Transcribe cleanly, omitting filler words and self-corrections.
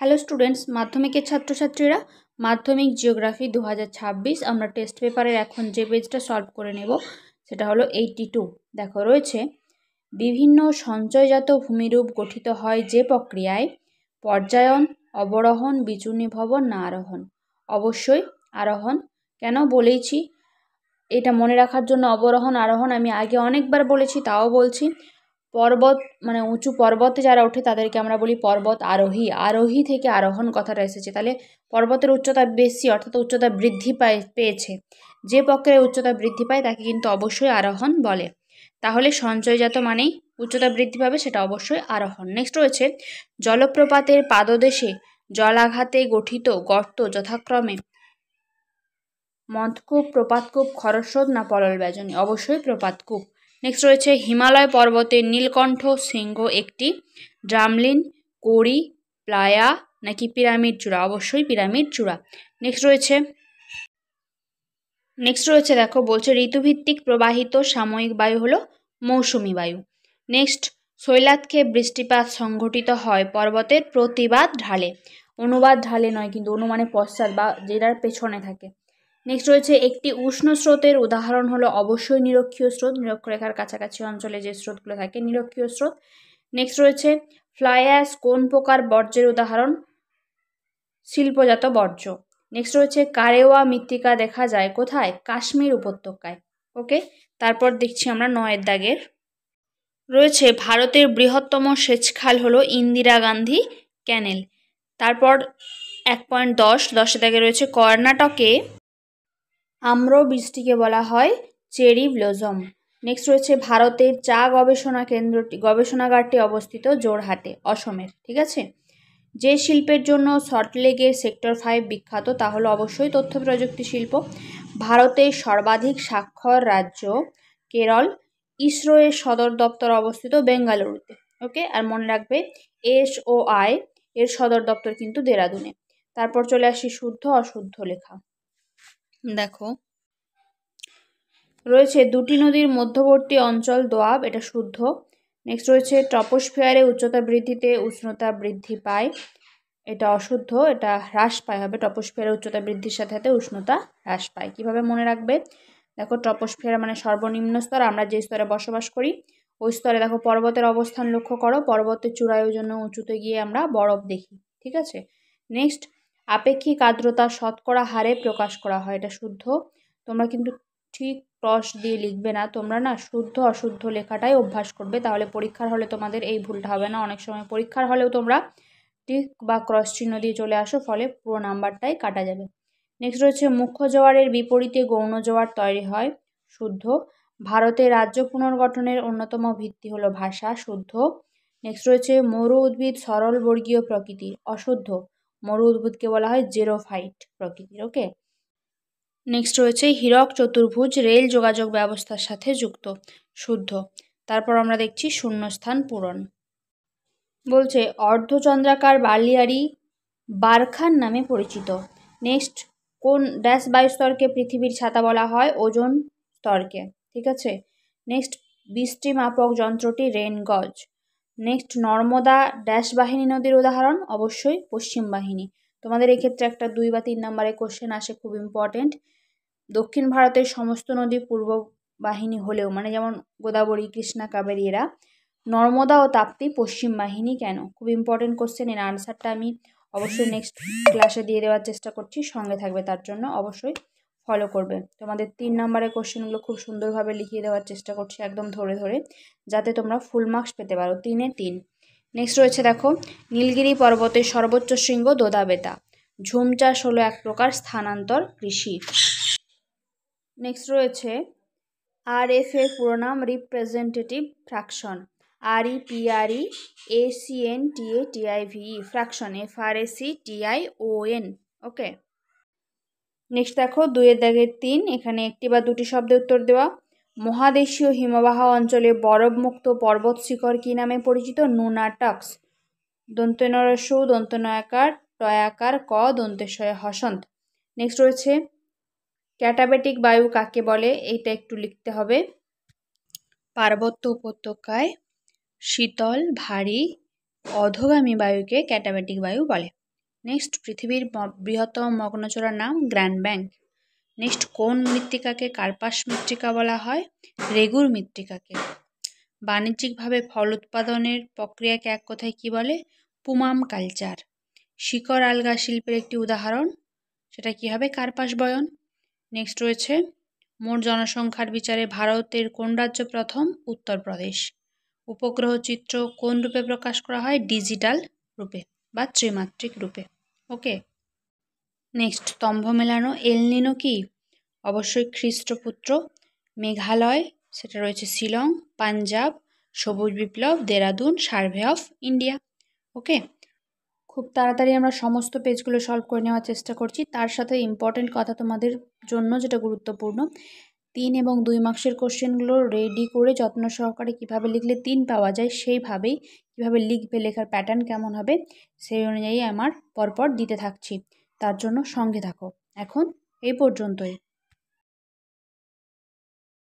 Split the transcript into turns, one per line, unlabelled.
Hello students, মাধ্যমিকের ছাত্রছাত্রীরা মাধ্যমিক জিওগ্রাফি 2026 আমরা টেস্ট পেপারের এখন যে পেজটা সলভ করে নেব সেটা হলো 82। দেখো রয়েছে, বিভিন্ন সঞ্চয়জাত ভূমিরূপ গঠিত হয় যে প্রক্রিয়ায় পর্যায়ন, অবরোহণ, বিচূর্ণী ভবন না আরোহণ। অবশ্যই আরোহণ। কেন বলেইছি, এটা মনে রাখার জন্য অবরোহণ আরোহণ আমি আগে অনেকবার বলেছি, তাও বলছি। পর্বত মানে উঁচু পর্বতে যারা ওঠে তাদেরকে আমরা বলি পর্বত আরোহী। আরোহী থেকে আরোহণ কথাটা এসেছে। তাহলে পর্বতের উচ্চতা বেশি অর্থাৎ উচ্চতা বৃদ্ধি পেয়েছে, যে প্রক্রিয়ায় উচ্চতা বৃদ্ধি পায় তাকে কিন্তু অবশ্যই আরোহণ বলে। তাহলে সঞ্চয়জাত মানেই উচ্চতা বৃদ্ধি পাবে, সেটা অবশ্যই আরোহণ। নেক্সট রয়েছে, জলপ্রপাতের পাদদেশে জলাঘাতে গঠিত গর্ত যথাক্রমে মন্থকূপ, প্রপাতকূপ, খরস্রোত না পলল ব্যজনী। অবশ্যই প্রপাতকূপ। নেক্সট রয়েছে, হিমালয় পর্বতের নীলকণ্ঠ শৃঙ্গ একটি ড্রামলিন, কড়ি, প্লায়া নাকি পিরামিড চূড়া। অবশ্যই পিরামিড চূড়া। নেক্সট রয়েছে দেখো বলছে, ঋতুভিত্তিক প্রবাহিত সাময়িক বায়ু হলো মৌসুমী বায়ু। নেক্সট, শৈলাতকে বৃষ্টিপাত সংঘটিত হয় পর্বতের প্রতিবাদ ঢালে। অনুবাদ ঢালে নয়, কিন্তু অনুমানে পশ্চাৎ বা যেটার পেছনে থাকে। নেক্সট রয়েছে, একটি উষ্ণ স্রোতের উদাহরণ হলো অবশ্যই নিরক্ষীয় স্রোত। নিরক্ষরেখার কাছাকাছি অঞ্চলে যে স্রোতগুলো থাকে নিরক্ষীয় স্রোত। নেক্সট রয়েছে, ফ্লাই অ্যাশ কোন প্রকার বর্জ্যের উদাহরণ? শিল্পজাত বর্জ্য। নেক্সট রয়েছে, কারেওয়া মৃত্তিকা দেখা যায় কোথায়? কাশ্মীর উপত্যকায়। ওকে, তারপর দেখছি আমরা 9 দাগের রয়েছে, ভারতের বৃহত্তম সেচ খাল হলো ইন্দিরা গান্ধী ক্যানেল। তারপর 1.10 দাগে রয়েছে, কর্ণাটকে আম্র বৃষ্টিকে বলা হয় চেরি ব্লজম। নেক্সট রয়েছে, ভারতের চা গবেষণাগারটি অবস্থিত জোরহাটে, অসমের। ঠিক আছে, যে শিল্পের জন্য সল্টলেকের সেক্টর 5 বিখ্যাত তা হলো অবশ্যই তথ্য প্রযুক্তি শিল্প। ভারতের সর্বাধিক স্বাক্ষর রাজ্য কেরল। ইসরো এর সদর দপ্তর অবস্থিত বেঙ্গালুরুতে। ওকে, আর মনে রাখবে SOI এর সদর দপ্তর কিন্তু দেরাদুনে। তারপর চলে আসি শুদ্ধ অশুদ্ধ লেখা। দেখো রয়েছে, দুটি নদীর মধ্যবর্তী অঞ্চল দোয়াব, এটা শুদ্ধ। নেক্সট রয়েছে, ট্রপোস্ফিয়ারে উচ্চতা বৃদ্ধিতে উষ্ণতা বৃদ্ধি পায়, এটা অশুদ্ধ, এটা হ্রাস পায় হবে। ট্রপোস্ফিয়ারে উচ্চতা বৃদ্ধির সাথে সাথে উষ্ণতা হ্রাস পায়। কিভাবে মনে রাখবে? দেখো, ট্রপোস্ফিয়ার মানে সর্বনিম্ন স্তর, আমরা যে স্তরে বসবাস করি ওই স্তরে দেখো পর্বতের অবস্থান লক্ষ্য করো, পর্বতের চূড়ায় জন্য উঁচুতে গিয়ে আমরা বরফ দেখি। ঠিক আছে, নেক্সট, আপেক্ষিক আর্দ্রতা শতকরা হারে প্রকাশ করা হয়, এটা শুদ্ধ। তোমরা কিন্তু ঠিক ক্রস দিয়ে লিখবে না, তোমরা না শুদ্ধ অশুদ্ধ লেখাটাই অভ্যাস করবে, তাহলে পরীক্ষার হলে তোমাদের এই ভুলটা হবে না। অনেক সময় পরীক্ষার হলেও তোমরা টিক বা ক্রস চিহ্ন দিয়ে চলে আসো, ফলে পুরো নাম্বারটাই কাটা যাবে। নেক্সট রয়েছে, মুখ্য জোয়ারের বিপরীতে গৌণ জোয়ার তৈরি হয়, শুদ্ধ। ভারতের রাজ্য পুনর্গঠনের অন্যতম ভিত্তি হলো ভাষা, শুদ্ধ। নেক্সট রয়েছে, মরু উদ্ভিদ সরল বর্গীয় প্রকৃতির, অশুদ্ধ। মরু উদ্ভিদকে বলা হয় জেরোফাইট প্রকৃতির। ওকে, নেক্সট রয়েছে, হীরক চতুর্ভুজ রেল যোগাযোগ ব্যবস্থার সাথে যুক্ত, শুদ্ধ। তারপর আমরা দেখছি শূন্যস্থান পূরণ। বলছে, অর্ধচন্দ্রাকার বালিয়াড়ি বারখান নামে পরিচিত। নেক্সট, কোন ড্যাশ বায়ুস্তরকে পৃথিবীর ছাতা বলা হয়? ওজোন স্তরকে। ঠিক আছে, নেক্সট, বৃষ্টি মাপক যন্ত্রটি রেন গজ। নেক্সট, নর্মদা ড্যাশ বাহিনী নদীর উদাহরণ? অবশ্যই পশ্চিম বাহিনী। তোমাদের এক্ষেত্রে একটা 2 বা 3 নম্বরে কোশ্চেন আসে, খুব ইম্পর্টেন্ট। দক্ষিণ ভারতের সমস্ত নদী পূর্ব বাহিনী হলেও, মানে যেমন গোদাবরী, কৃষ্ণা, কাবেরী, এরা নর্মদা ও তাপ্তি পশ্চিম বাহিনী কেন? খুব ইম্পর্টেন্ট কোশ্চেন। এর আনসারটা আমি অবশ্যই নেক্সট ক্লাসে দিয়ে দেওয়ার চেষ্টা করছি, সঙ্গে থাকবে, তার জন্য অবশ্যই ফলো করবে। তোমাদের 3 নম্বরের কোশ্চেনগুলো খুব সুন্দরভাবে লিখিয়ে দেওয়ার চেষ্টা করছি, একদম ধরে ধরে, যাতে তোমরা ফুল মার্কস পেতে পারো, 3-এ 3। নেক্সট রয়েছে দেখো, নীলগিরি পর্বতের সর্বোচ্চ শৃঙ্গ দোদাবেতা। ঝুম চাষ হলো এক প্রকার স্থানান্তর কৃষি। নেক্সট রয়েছে, RF এর পুরো নাম representative fraction, REPRE ACNTATIVE, fraction FRACTION। ওকে, নেক্সট দেখো 2 দাগের 3, এখানে একটি বা দুটি শব্দে উত্তর দেওয়া। মহাদেশীয় হিমবাহ অঞ্চলে বরফমুক্ত পর্বত শিখর কি নামে পরিচিত? নুনাটক্স। দন্ত্য নরস্য দন্ত্য নয়াকার টয়াকার ক দন্তেশ্বয় হসন্ত। নেক্সট রয়েছে, ক্যাটাবেটিক বায়ু কাকে বলে? এইটা একটু লিখতে হবে। পার্বত্য উপত্যকায় শীতল ভারী অধোগামী বায়ুকে ক্যাটাবেটিক বায়ু বলে। নেক্সট, পৃথিবীর বৃহত্তম মগ্নচড়ার নাম গ্র্যান্ড ব্যাংক। নেক্সট, কোন মৃত্তিকাকে কার্পাস মৃত্তিকা বলা হয়? রেগুর মৃত্তিকাকে। বাণিজ্যিকভাবে ফল উৎপাদনের প্রক্রিয়াকে এক কথায় কি বলে? পুমাম কালচার। শিকড় আলগা শিল্পের একটি উদাহরণ, সেটা কি হবে? কার্পাস বয়ন। নেক্সট রয়েছে, মোট জনসংখ্যার বিচারে ভারতের কোন রাজ্য প্রথম? উত্তরপ্রদেশ। উপগ্রহ চিত্র কোন রূপে প্রকাশ করা হয়? ডিজিটাল রূপে বা ত্রিমাত্রিক রূপে। ওকে। নেক্সট, স্তম্ভ মেলানো এল নিনো কি? অবশ্যই খ্রিস্টপুত্র। মেঘালয়, সেটা রয়েছে শিলং। পাঞ্জাব, সবুজ বিপ্লব। Dehradun, survey of India. Okay, খুব তাড়াতাড়ি আমরা সমস্ত পেজগুলো সলভ করে নেওয়ার চেষ্টা করছি। তার সাথে ইম্পর্টেন্ট কথা তোমাদের জন্য যেটা গুরুত্বপূর্ণ, 3 এবং 2 মার্কসের কোশ্চেনগুলো রেডি করে যত্ন সহকারে কীভাবে লিখলে 3 পাওয়া যায় সেইভাবেই কীভাবে লিখবে, লেখার প্যাটার্ন কেমন হবে সেই অনুযায়ী আমার পরপর দিতে থাকছি। তার জন্য সঙ্গে থাকো। এখন এই পর্যন্তই।